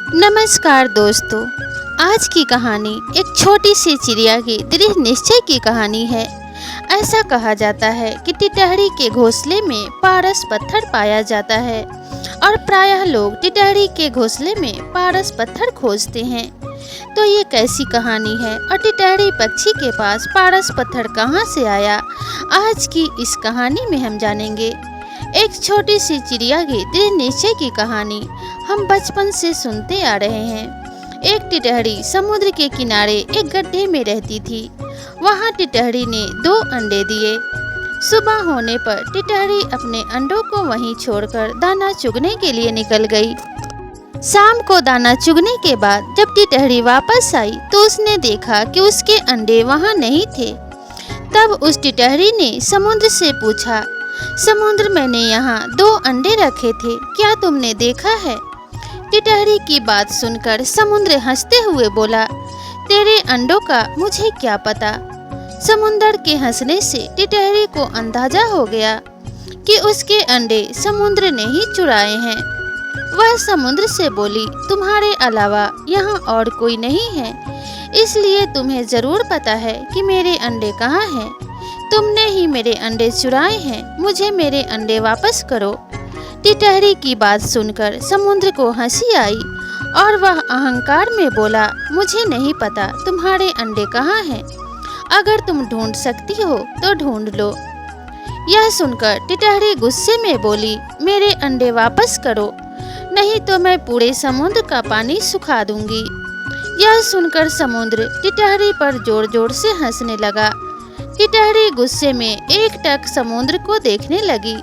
नमस्कार दोस्तों। आज की कहानी एक छोटी सी चिड़िया की दृढ़ निश्चय की कहानी है। ऐसा कहा जाता है कि टिटहरी के घोंसले में पारस पत्थर पाया जाता है और प्रायः लोग टिटहरी के घोंसले में पारस पत्थर खोजते हैं। तो ये कैसी कहानी है और टिटहरी पक्षी के पास पारस पत्थर कहाँ से आया, आज की इस कहानी में हम जानेंगे। एक छोटी सी चिड़िया की दृढ़ निश्चय की कहानी हम बचपन से सुनते आ रहे हैं। एक टिटहरी समुद्र के किनारे एक गड्ढे में रहती थी। वहाँ टिटहरी ने 2 अंडे दिए। सुबह होने पर टिटहरी अपने अंडों को वहीं छोड़कर दाना चुगने के लिए निकल गई। शाम को दाना चुगने के बाद जब टिटहरी वापस आई तो उसने देखा कि उसके अंडे वहाँ नहीं थे। तब उस टिटहरी ने समुद्र से पूछा, समुद्र, मैंने यहाँ 2 अंडे रखे थे, क्या तुमने देखा है? टिटहरी की बात सुनकर समुद्र हंसते हुए बोला, तेरे अंडों का मुझे क्या पता। समुद्र के हंसने से टिटहरी को अंदाजा हो गया कि उसके अंडे समुद्र ने ही चुराए हैं। वह समुद्र से बोली, तुम्हारे अलावा यहाँ और कोई नहीं है, इसलिए तुम्हें जरूर पता है कि मेरे अंडे कहाँ हैं। तुमने ही मेरे अंडे चुराए हैं, मुझे मेरे अंडे वापस करो। टिटहरी की बात सुनकर समुद्र को हंसी आई और वह अहंकार में बोला, मुझे नहीं पता तुम्हारे अंडे कहाँ हैं, अगर तुम ढूंढ सकती हो तो ढूंढ लो। यह सुनकर टिटहरी गुस्से में बोली, मेरे अंडे वापस करो, नहीं तो मैं पूरे समुद्र का पानी सुखा दूंगी। यह सुनकर समुद्र टिटहरी पर जोर जोर से हंसने लगा। टिटहरी गुस्से में एकटक समुद्र को देखने लगी।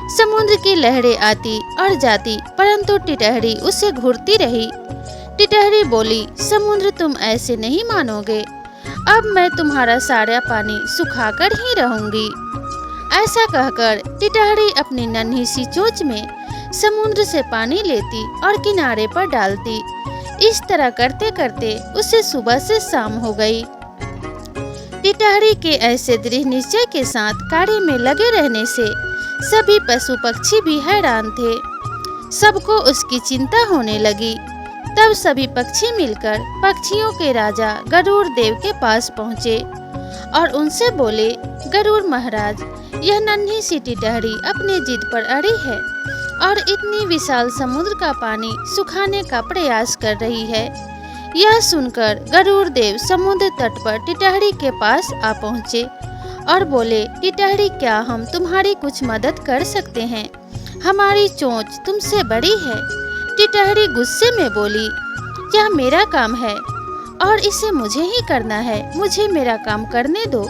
समुद्र की लहरें आती और जाती, परंतु टिटहरी उसे घूरती रही। टिटहरी बोली, समुद्र, तुम ऐसे नहीं मानोगे, अब मैं तुम्हारा सारा पानी सुखाकर ही रहूंगी। ऐसा कहकर टिटहरी अपनी नन्ही सी चोंच में समुद्र से पानी लेती और किनारे पर डालती। इस तरह करते करते उसे सुबह से शाम हो गई। टिटहरी के ऐसे दृढ़ निश्चय के साथ कार्य में लगे रहने से सभी पशु पक्षी भी हैरान थे। सबको उसकी चिंता होने लगी। तब सभी पक्षी मिलकर पक्षियों के राजा गरुड़ देव के पास पहुँचे और उनसे बोले, गरुड़ महाराज, यह नन्ही सी टिटहरी अपनी जिद पर अड़ी है और इतनी विशाल समुद्र का पानी सुखाने का प्रयास कर रही है। यह सुनकर गरुड़ देव समुद्र तट पर टिटहरी के पास आ पहुँचे और बोले, टिटहरी, क्या हम तुम्हारी कुछ मदद कर सकते हैं? हमारी चोंच तुमसे बड़ी है। टिटहरी गुस्से में बोली, यह मेरा काम है और इसे मुझे ही करना है, मुझे मेरा काम करने दो।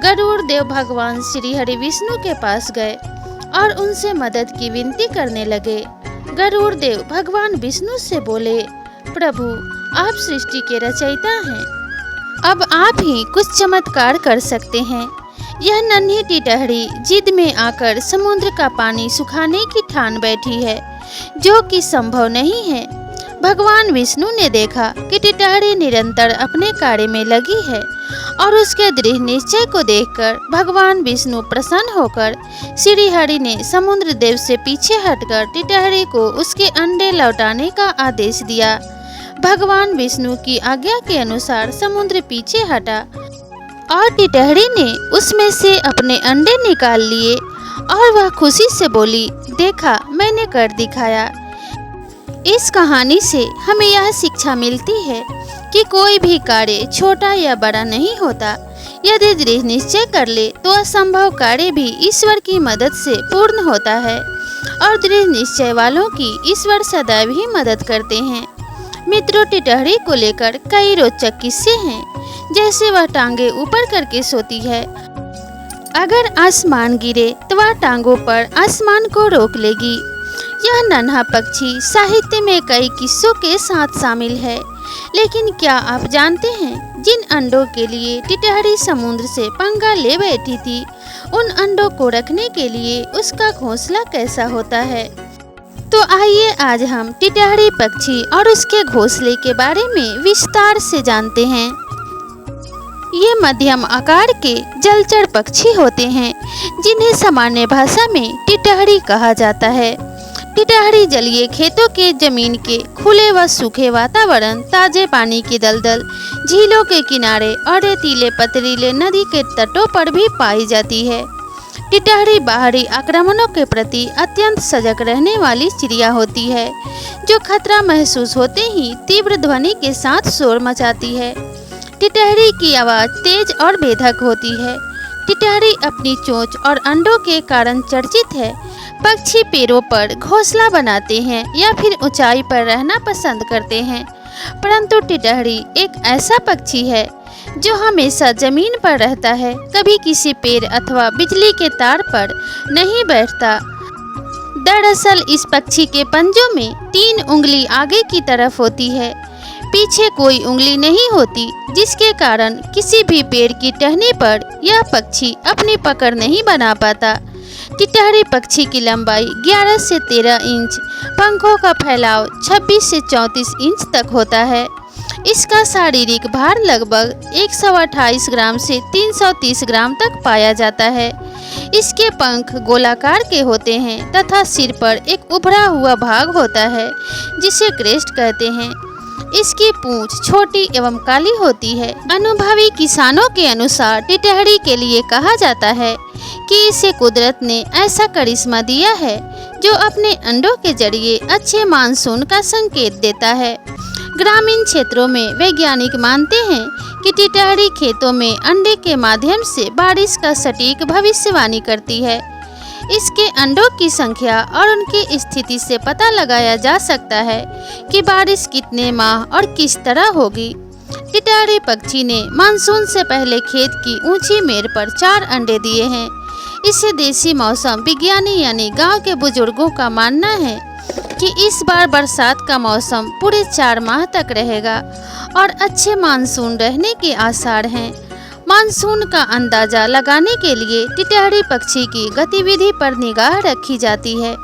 गरुड़ देव भगवान श्री हरि विष्णु के पास गए और उनसे मदद की विनती करने लगे। गरुड़ देव भगवान विष्णु से बोले, प्रभु, आप सृष्टि के रचयिता हैं, अब आप ही कुछ चमत्कार कर सकते हैं। यह नन्ही टिटहरी जिद में आकर समुद्र का पानी सुखाने की ठान बैठी है, जो कि संभव नहीं है। भगवान विष्णु ने देखा कि टिटहरी निरंतर अपने कार्य में लगी है और उसके दृढ़ निश्चय को देखकर भगवान विष्णु प्रसन्न होकर श्री हरि ने समुद्र देव से पीछे हटकर टिटहरी को उसके अंडे लौटाने का आदेश दिया। भगवान विष्णु की आज्ञा के अनुसार समुद्र पीछे हटा और टिटहरी ने उसमें से अपने अंडे निकाल लिए और वह खुशी से बोली, देखा, मैंने कर दिखाया। इस कहानी से हमें यह शिक्षा मिलती है कि कोई भी कार्य छोटा या बड़ा नहीं होता। यदि दृढ़ निश्चय कर ले तो असंभव कार्य भी ईश्वर की मदद से पूर्ण होता है और दृढ़ निश्चय वालों की ईश्वर सदैव ही मदद करते हैं। मित्रों, टिटहरी को लेकर कई रोचक किस्से हैं। जैसे वह टांगे ऊपर करके सोती है, अगर आसमान गिरे तो वह टांगों पर आसमान को रोक लेगी। यह नन्हा पक्षी साहित्य में कई किस्सों के साथ शामिल है। लेकिन क्या आप जानते हैं, जिन अंडों के लिए टिटहरी समुद्र से पंगा ले बैठी थी, उन अंडों को रखने के लिए उसका घोंसला कैसा होता है? तो आइए आज हम टिटहरी पक्षी और उसके घोंसले के बारे में विस्तार से जानते हैं। ये मध्यम आकार के जलचर पक्षी होते हैं, जिन्हें सामान्य भाषा में टिटहरी कहा जाता है। टिटहरी जलीय खेतों के जमीन के खुले व सूखे वातावरण, ताजे पानी की दलदल, झीलों के किनारे और रेतीले पथरीले नदी के तटों पर भी पाई जाती है। टिटहरी बाहरी आक्रमणों के प्रति अत्यंत सजग रहने वाली चिड़िया होती है, जो खतरा महसूस होते ही तीव्र ध्वनि के साथ शोर मचाती है। टिटहरी की आवाज़ तेज और बेधक होती है। टिटहरी अपनी चोंच और अंडों के कारण चर्चित है। पक्षी पेड़ों पर घोंसला बनाते हैं या फिर ऊंचाई पर रहना पसंद करते हैं, परंतु टिटहरी एक ऐसा पक्षी है जो हमेशा जमीन पर रहता है, कभी किसी पेड़ अथवा बिजली के तार पर नहीं बैठता। दरअसल इस पक्षी के पंजों में 3 उंगली आगे की तरफ होती है, पीछे कोई उंगली नहीं होती, जिसके कारण किसी भी पेड़ की टहनी पर यह पक्षी अपनी पकड़ नहीं बना पाता। टिटहरी पक्षी की लंबाई 11 से 13 इंच, पंखों का फैलाव 26 से 34 इंच तक होता है। इसका शारीरिक भार लगभग 128 ग्राम से 330 ग्राम तक पाया जाता है। इसके पंख गोलाकार के होते हैं तथा सिर पर एक उभरा हुआ भाग होता है, जिसे क्रेस्ट कहते हैं। इसकी पूंछ छोटी एवं काली होती है। अनुभवी किसानों के अनुसार टिटहरी के लिए कहा जाता है कि इसे कुदरत ने ऐसा करिश्मा दिया है जो अपने अंडों के जरिए अच्छे मानसून का संकेत देता है। ग्रामीण क्षेत्रों में वैज्ञानिक मानते हैं कि टिटहरी खेतों में अंडे के माध्यम से बारिश का सटीक भविष्यवाणी करती है। इसके अंडों की संख्या और उनकी स्थिति से पता लगाया जा सकता है कि बारिश कितने माह और किस तरह होगी। टिटहरी पक्षी ने मानसून से पहले खेत की ऊंची मेड़ पर 4 अंडे दिए हैं। इसे देसी मौसम विज्ञानी यानी गांव के बुजुर्गों का मानना है कि इस बार बरसात का मौसम पूरे 4 माह तक रहेगा और अच्छे मानसून रहने के आसार हैं। मानसून का अंदाजा लगाने के लिए टिटहरी पक्षी की गतिविधि पर निगाह रखी जाती है।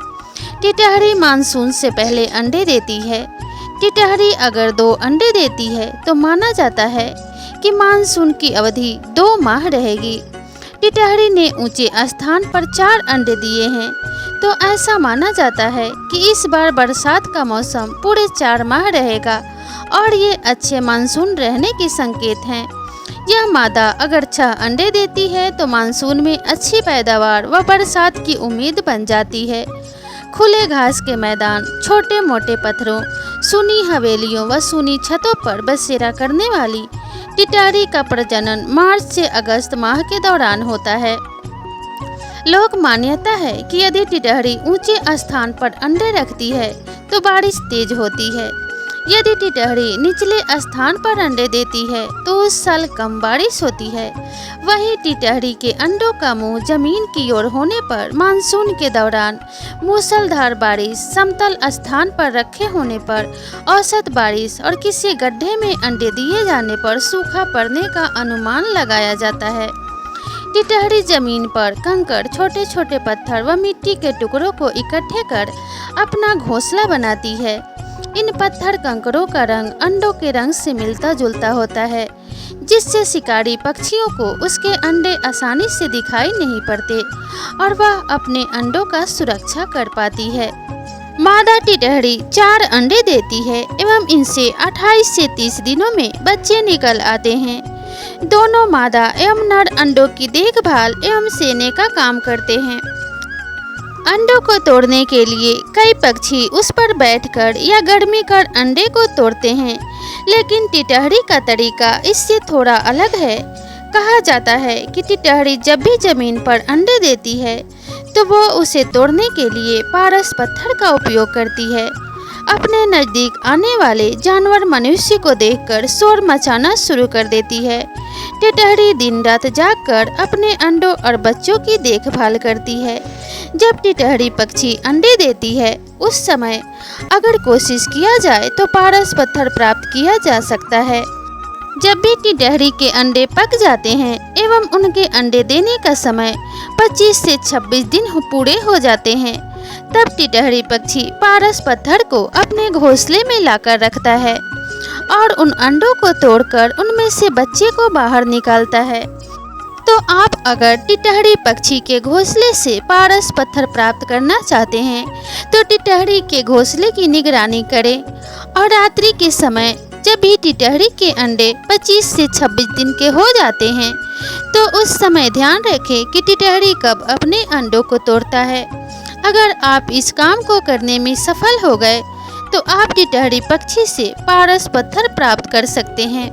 टिटहरी मानसून से पहले अंडे देती है। टिटहरी अगर 2 अंडे देती है तो माना जाता है कि मानसून की अवधि 2 माह रहेगी। टिटहरी ने ऊंचे स्थान पर 4 अंडे दिए हैं, तो ऐसा माना जाता है कि इस बार बरसात का मौसम पूरे 4 माह रहेगा और ये अच्छे मानसून रहने के संकेत हैं। यह मादा अगर 6 अंडे देती है तो मानसून में अच्छी पैदावार व बरसात की उम्मीद बन जाती है। खुले घास के मैदान, छोटे मोटे पत्थरों, सूनी हवेलियों व सूनी छतों पर बसेरा करने वाली टिटहरी का प्रजनन मार्च से अगस्त माह के दौरान होता है। लोक मान्यता है कि यदि टिटहरी ऊंचे स्थान पर अंडे रखती है तो बारिश तेज होती है। यदि टिटहरी निचले स्थान पर अंडे देती है तो उस साल कम बारिश होती है। वहीं टिटहरी के अंडों का मुंह जमीन की ओर होने पर मानसून के दौरान मूसलाधार बारिश, समतल स्थान पर रखे होने पर औसत बारिश और किसी गड्ढे में अंडे दिए जाने पर सूखा पड़ने का अनुमान लगाया जाता है। टिटहरी जमीन पर कंकड़, छोटे छोटे पत्थर व मिट्टी के टुकड़ों को इकट्ठे कर अपना घोंसला बनाती है। इन पत्थर कंकड़ों का रंग अंडों के रंग से मिलता जुलता होता है, जिससे शिकारी पक्षियों को उसके अंडे आसानी से दिखाई नहीं पड़ते और वह अपने अंडों का सुरक्षा कर पाती है। मादा टिटहरी 4 अंडे देती है एवं इनसे 28 से 30 दिनों में बच्चे निकल आते हैं। दोनों मादा एवं नर अंडों की देखभाल एवं सेने का काम करते हैं। अंडों को तोड़ने के लिए कई पक्षी उस पर बैठकर या गर्मी कर अंडे को तोड़ते हैं, लेकिन टिटहरी का तरीका इससे थोड़ा अलग है। कहा जाता है कि टिटहरी जब भी जमीन पर अंडे देती है तो वो उसे तोड़ने के लिए पारस पत्थर का उपयोग करती है। अपने नज़दीक आने वाले जानवर मनुष्य को देखकर शोर मचाना शुरू कर देती है। टिटहरी दिन रात जागकर अपने अंडों और बच्चों की देखभाल करती है। जब टिटहरी पक्षी अंडे देती है उस समय अगर कोशिश किया जाए तो पारस पत्थर प्राप्त किया जा सकता है। जब भी टिटहरी के अंडे पक जाते हैं एवं उनके अंडे देने का समय 25 से 26 दिन पूरे हो जाते हैं, तब टिटहरी पक्षी पारस पत्थर को अपने घोंसले में लाकर रखता है और उन अंडों को तोड़कर उनमें से बच्चे को बाहर निकालता है। तो आप अगर टिटहरी पक्षी के घोंसले से पारस पत्थर प्राप्त करना चाहते हैं तो टिटहरी के घोंसले की निगरानी करें और रात्रि के समय जब भी टिटहरी के अंडे 25 से 26 दिन के हो जाते हैं तो उस समय ध्यान रखें कि टिटहरी कब अपने अंडों को तोड़ता है। अगर आप इस काम को करने में सफल हो गए तो आप टिटहरी पक्षी से पारस पत्थर प्राप्त कर सकते हैं।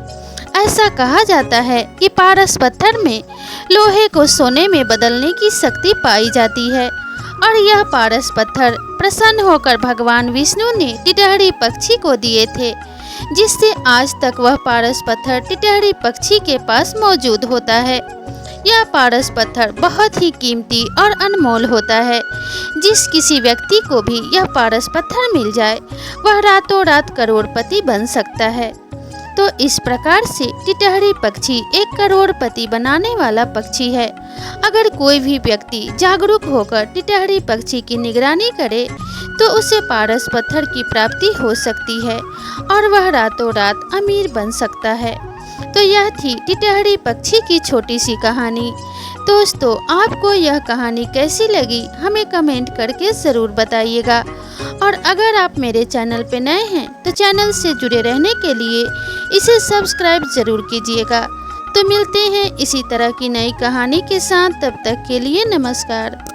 ऐसा कहा जाता है कि पारस पत्थर में लोहे को सोने में बदलने की शक्ति पाई जाती है और यह पारस पत्थर प्रसन्न होकर भगवान विष्णु ने टिटहरी पक्षी को दिए थे, जिससे आज तक वह पारस पत्थर टिटहरी पक्षी के पास मौजूद होता है। यह पारस पत्थर बहुत ही कीमती और अनमोल होता है। जिस किसी व्यक्ति को भी यह पारस पत्थर मिल जाए वह रातों रात करोड़पति बन सकता है। तो इस प्रकार से टिटहरी पक्षी एक करोड़पति बनाने वाला पक्षी है। अगर कोई भी व्यक्ति जागरूक होकर टिटहरी पक्षी की निगरानी करे तो उसे पारस पत्थर की प्राप्ति हो सकती है और वह रातों रात अमीर बन सकता है। तो यह थी टिटहरी पक्षी की छोटी सी कहानी। दोस्तों, आपको यह कहानी कैसी लगी हमें कमेंट करके ज़रूर बताइएगा और अगर आप मेरे चैनल पर नए हैं तो चैनल से जुड़े रहने के लिए इसे सब्सक्राइब ज़रूर कीजिएगा। तो मिलते हैं इसी तरह की नई कहानी के साथ, तब तक के लिए नमस्कार।